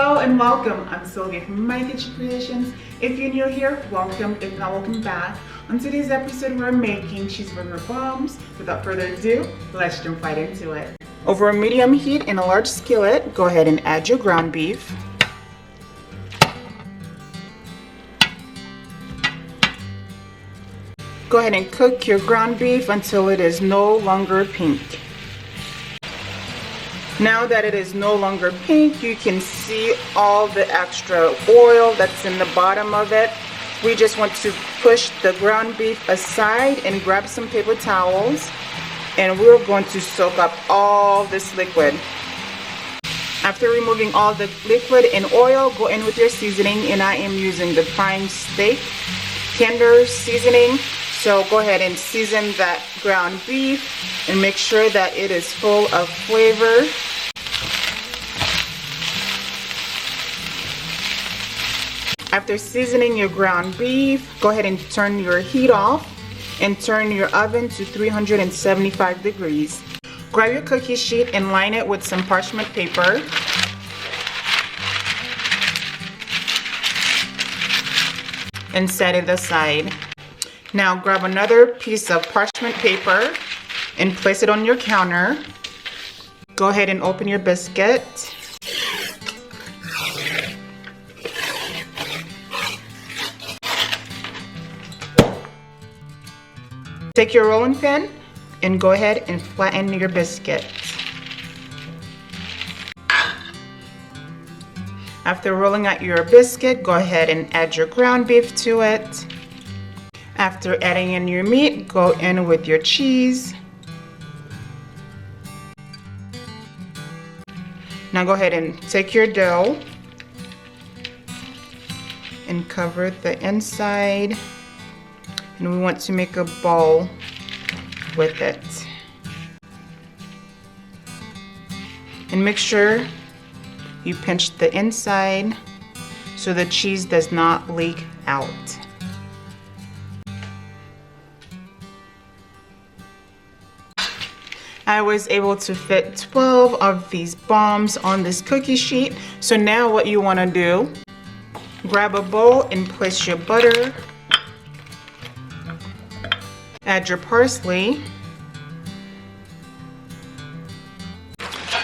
Hello and welcome. I'm Sylvia from My Kitchen Creations. If you're new here, welcome. If not, welcome back. On today's episode, we're making cheeseburger bombs. Without further ado, let's jump right into it. Over a medium heat in a large skillet, go ahead and add your ground beef. Go ahead and cook your ground beef until it is no longer pink. Now that it is no longer pink, you can see all the extra oil that's in the bottom of it. We just want to push the ground beef aside and grab some paper towels, and we're going to soak up all this liquid. After removing all the liquid and oil, go in with your seasoning, and I am using the prime steak tender seasoning. So go ahead and season that ground beef and make sure that it is full of flavor. After seasoning your ground beef, go ahead and turn your heat off and turn your oven to 375 degrees. Grab your cookie sheet and line it with some parchment paper. And set it aside. Now grab another piece of parchment paper and place it on your counter. Go ahead and open your biscuit. Take your rolling pin and go ahead and flatten your biscuit. After rolling out your biscuit, go ahead and add your ground beef to it. After adding in your meat, go in with your cheese. Now go ahead and take your dough and cover the inside. And we want to make a ball with it. And make sure you pinch the inside so the cheese does not leak out. I was able to fit 12 of these bombs on this cookie sheet. So now what you want to do, grab a bowl and place your butter. Add your parsley.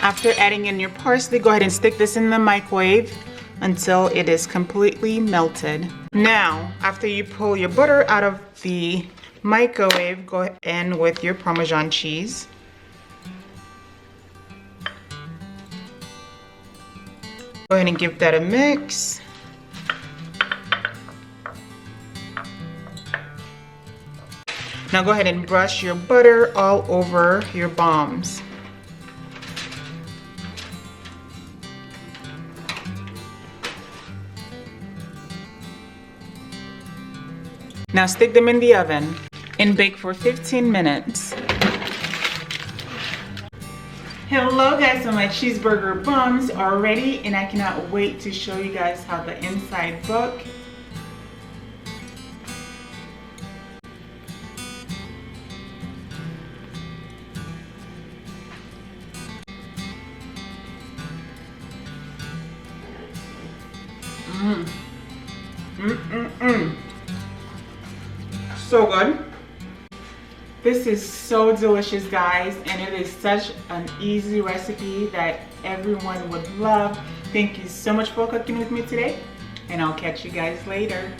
After adding in your parsley, go ahead and stick this in the microwave until it is completely melted. Now, after you pull your butter out of the microwave, go in with your Parmesan cheese. Go ahead and give that a mix. Now go ahead and brush your butter all over your bombs. Now stick them in the oven and bake for 15 minutes. Hello guys, so my cheeseburger buns are ready and I cannot wait to show you guys how the inside look. So good. This is so delicious, guys, and it is such an easy recipe that everyone would love. Thank you so much for cooking with me today, and I'll catch you guys later.